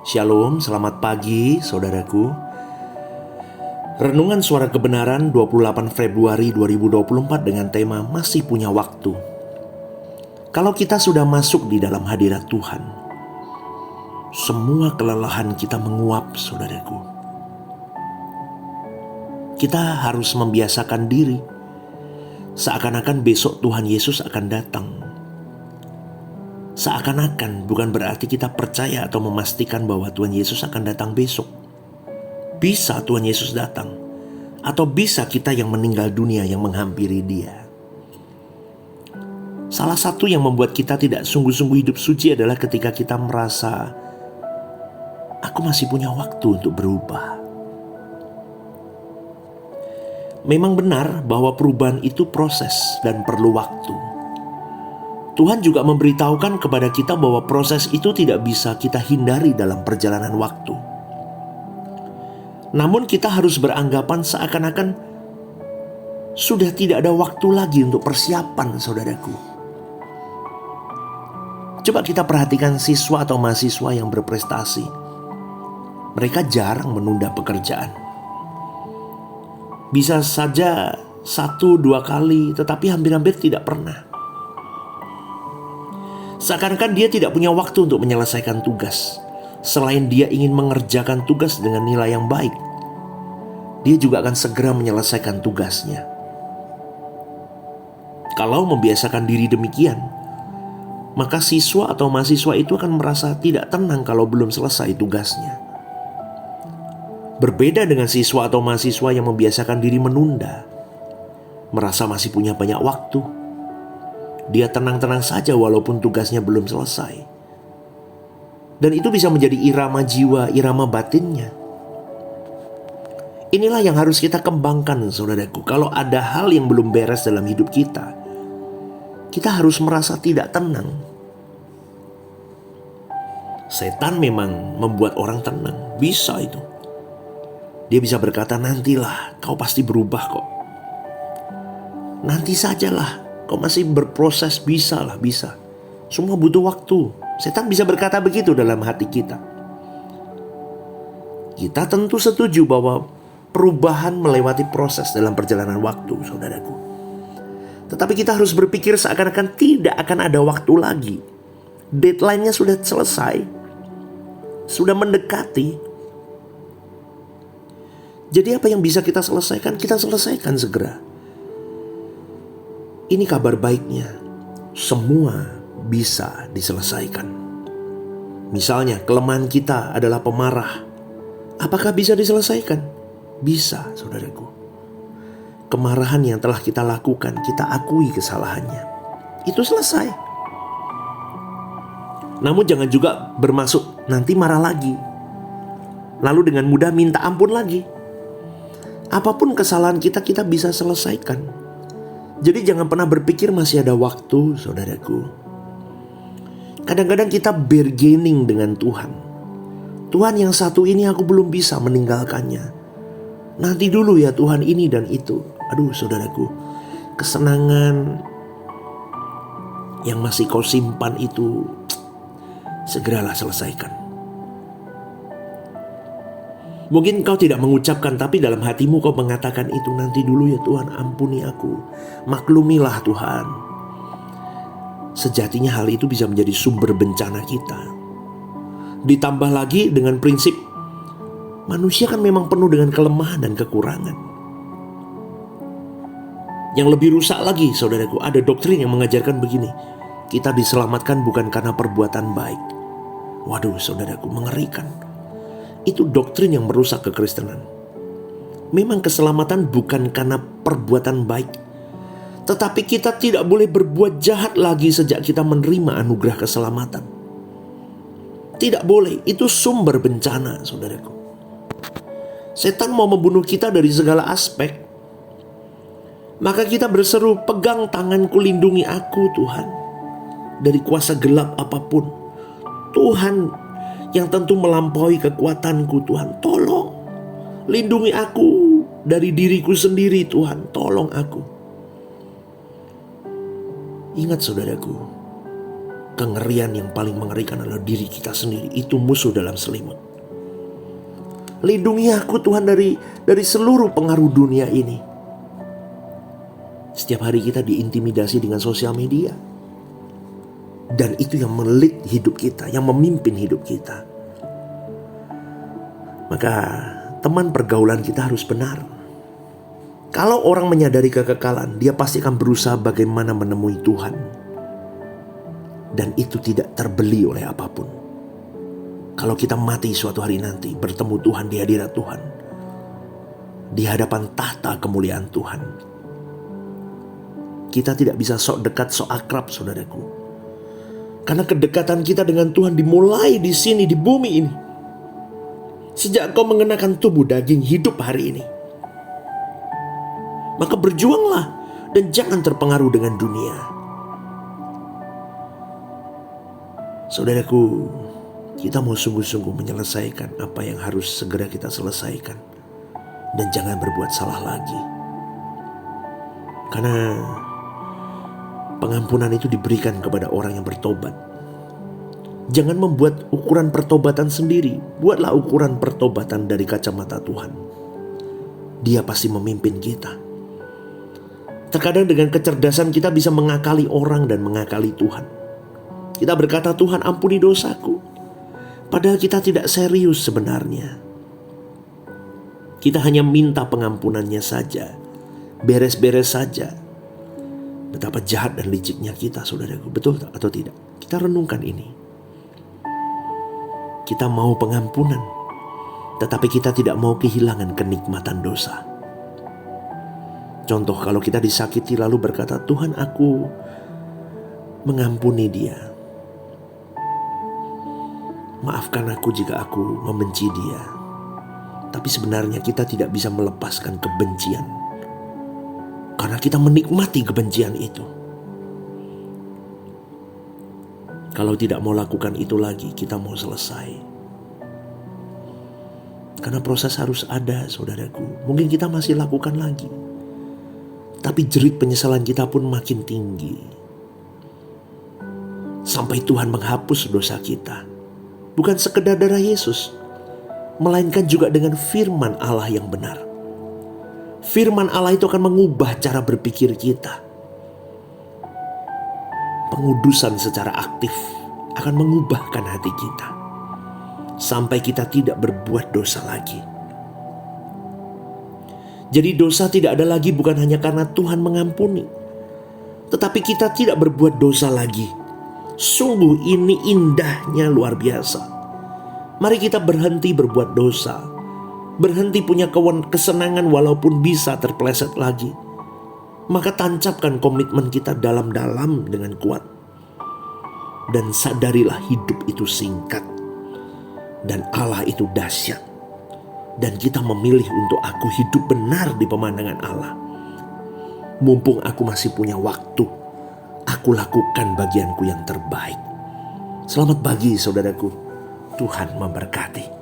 Shalom, selamat pagi saudaraku. Renungan Suara Kebenaran 28 Februari 2024 dengan tema Masih Punya Waktu. Kalau kita sudah masuk di dalam hadirat Tuhan, semua kelelahan kita menguap saudaraku. Kita harus membiasakan diri seakan-akan besok Tuhan Yesus akan datang. Seakan-akan bukan berarti kita percaya atau memastikan bahwa Tuhan Yesus akan datang besok. Bisa Tuhan Yesus datang, atau bisa kita yang meninggal dunia yang menghampiri Dia. Salah satu yang membuat kita tidak sungguh-sungguh hidup suci adalah ketika kita merasa, aku masih punya waktu untuk berubah. Memang benar bahwa perubahan itu proses dan perlu waktu. Tuhan juga memberitahukan kepada kita bahwa proses itu tidak bisa kita hindari dalam perjalanan waktu. Namun kita harus beranggapan seakan-akan sudah tidak ada waktu lagi untuk persiapan saudaraku. Coba kita perhatikan siswa atau mahasiswa yang berprestasi. Mereka jarang menunda pekerjaan. Bisa saja 1-2 kali, tetapi hampir-hampir tidak pernah. Seakan-akan dia tidak punya waktu untuk menyelesaikan tugas. Selain dia ingin mengerjakan tugas dengan nilai yang baik, dia juga akan segera menyelesaikan tugasnya. Kalau membiasakan diri demikian, maka siswa atau mahasiswa itu akan merasa tidak tenang kalau belum selesai tugasnya. Berbeda dengan siswa atau mahasiswa yang membiasakan diri menunda, merasa masih punya banyak waktu. Dia tenang-tenang saja walaupun tugasnya belum selesai. Dan itu bisa menjadi irama jiwa, irama batinnya. Inilah yang harus kita kembangkan saudaraku. Kalau ada hal yang belum beres dalam hidup kita, kita harus merasa tidak tenang. Setan memang membuat orang tenang. Bisa itu. Dia bisa berkata, nantilah, kau pasti berubah kok. Nanti sajalah. Kau masih berproses, bisa. Semua butuh waktu. Setan bisa berkata begitu dalam hati kita. Kita tentu setuju bahwa perubahan melewati proses dalam perjalanan waktu, saudaraku. Tetapi kita harus berpikir seakan-akan tidak akan ada waktu lagi. Deadline-nya sudah selesai. Sudah mendekati. Jadi apa yang bisa kita selesaikan, kita selesaikan segera. Ini kabar baiknya, semua bisa diselesaikan. Misalnya kelemahan kita adalah pemarah. Apakah bisa diselesaikan? Bisa, saudaraku. Kemarahan yang telah kita lakukan, kita akui kesalahannya. Itu selesai. Namun jangan juga bermaksud nanti marah lagi, lalu dengan mudah minta ampun lagi. Apapun kesalahan kita bisa selesaikan. Jadi jangan pernah berpikir masih ada waktu, saudaraku. Kadang-kadang kita bargaining dengan Tuhan. Tuhan yang satu ini aku belum bisa meninggalkannya. Nanti dulu ya Tuhan ini dan itu. Aduh saudaraku, kesenangan yang masih kau simpan itu segeralah selesaikan. Mungkin kau tidak mengucapkan, tapi dalam hatimu kau mengatakan itu, nanti dulu ya Tuhan, ampuni aku. Maklumilah Tuhan. Sejatinya hal itu bisa menjadi sumber bencana kita. Ditambah lagi dengan prinsip, manusia kan memang penuh dengan kelemahan dan kekurangan. Yang lebih rusak lagi saudaraku, ada doktrin yang mengajarkan begini, kita diselamatkan bukan karena perbuatan baik. Waduh saudaraku, mengerikan. Itu doktrin yang merusak kekristenan. Memang keselamatan bukan karena perbuatan baik, tetapi kita tidak boleh berbuat jahat lagi sejak kita menerima anugerah keselamatan. Tidak boleh, itu sumber bencana saudaraku. Setan mau membunuh kita dari segala aspek. Maka kita berseru, pegang tanganku, lindungi aku Tuhan, dari kuasa gelap apapun. Tuhan yang tentu melampaui kekuatanku, Tuhan, tolong lindungi aku dari diriku sendiri, Tuhan, tolong aku. Ingat saudaraku, Kengerian yang paling mengerikan adalah diri kita sendiri. Itu musuh dalam selimut. Lindungi aku Tuhan dari seluruh pengaruh dunia ini. Setiap hari kita diintimidasi dengan sosial media. Dan itu yang melit hidup kita, yang memimpin hidup kita. Maka teman pergaulan kita harus benar. Kalau orang menyadari kekekalan, dia pasti akan berusaha bagaimana menemui Tuhan. Dan itu tidak terbeli oleh apapun. Kalau kita mati suatu hari nanti, bertemu Tuhan di hadirat Tuhan, di hadapan tahta kemuliaan Tuhan, kita tidak bisa sok dekat, sok akrab, saudaraku. Karena kedekatan kita dengan Tuhan dimulai di sini, di bumi ini. Sejak kau mengenakan tubuh daging hidup hari ini, maka berjuanglah dan jangan terpengaruh dengan dunia. Saudaraku, kita mau sungguh-sungguh menyelesaikan apa yang harus segera kita selesaikan. Dan jangan berbuat salah lagi. Karena pengampunan itu diberikan kepada orang yang bertobat. Jangan membuat ukuran pertobatan sendiri. Buatlah ukuran pertobatan dari kacamata Tuhan. Dia pasti memimpin kita. Terkadang dengan kecerdasan kita bisa mengakali orang dan mengakali Tuhan. Kita berkata, Tuhan ampuni dosaku. Padahal kita tidak serius sebenarnya. Kita hanya minta pengampunannya saja. Beres-beres saja. Betapa jahat dan liciknya kita, saudaraku. Betul atau tidak? Kita renungkan ini. Kita mau pengampunan, tetapi kita tidak mau kehilangan kenikmatan dosa. Contoh, kalau kita disakiti lalu berkata, Tuhan aku mengampuni dia. Maafkan aku jika aku membenci dia. Tapi sebenarnya kita tidak bisa melepaskan kebencian. Karena kita menikmati kebencian itu. Kalau tidak mau lakukan itu lagi, kita mau selesai. Karena proses harus ada, saudaraku. Mungkin kita masih lakukan lagi. Tapi jerit penyesalan kita pun makin tinggi. Sampai Tuhan menghapus dosa kita. Bukan sekedar darah Yesus, melainkan juga dengan firman Allah yang benar. Firman Allah itu akan mengubah cara berpikir kita. Pengudusan secara aktif akan mengubahkan hati kita. Sampai kita tidak berbuat dosa lagi. Jadi dosa tidak ada lagi bukan hanya karena Tuhan mengampuni. Tetapi kita tidak berbuat dosa lagi. Sungguh ini indahnya luar biasa. Mari kita berhenti berbuat dosa. Berhenti punya kesenangan walaupun bisa terpeleset lagi. Maka tancapkan komitmen kita dalam-dalam dengan kuat. Dan sadarilah hidup itu singkat. Dan Allah itu dahsyat. Dan kita memilih untuk aku hidup benar di pemandangan Allah. Mumpung aku masih punya waktu, aku lakukan bagianku yang terbaik. Selamat pagi saudaraku. Tuhan memberkati.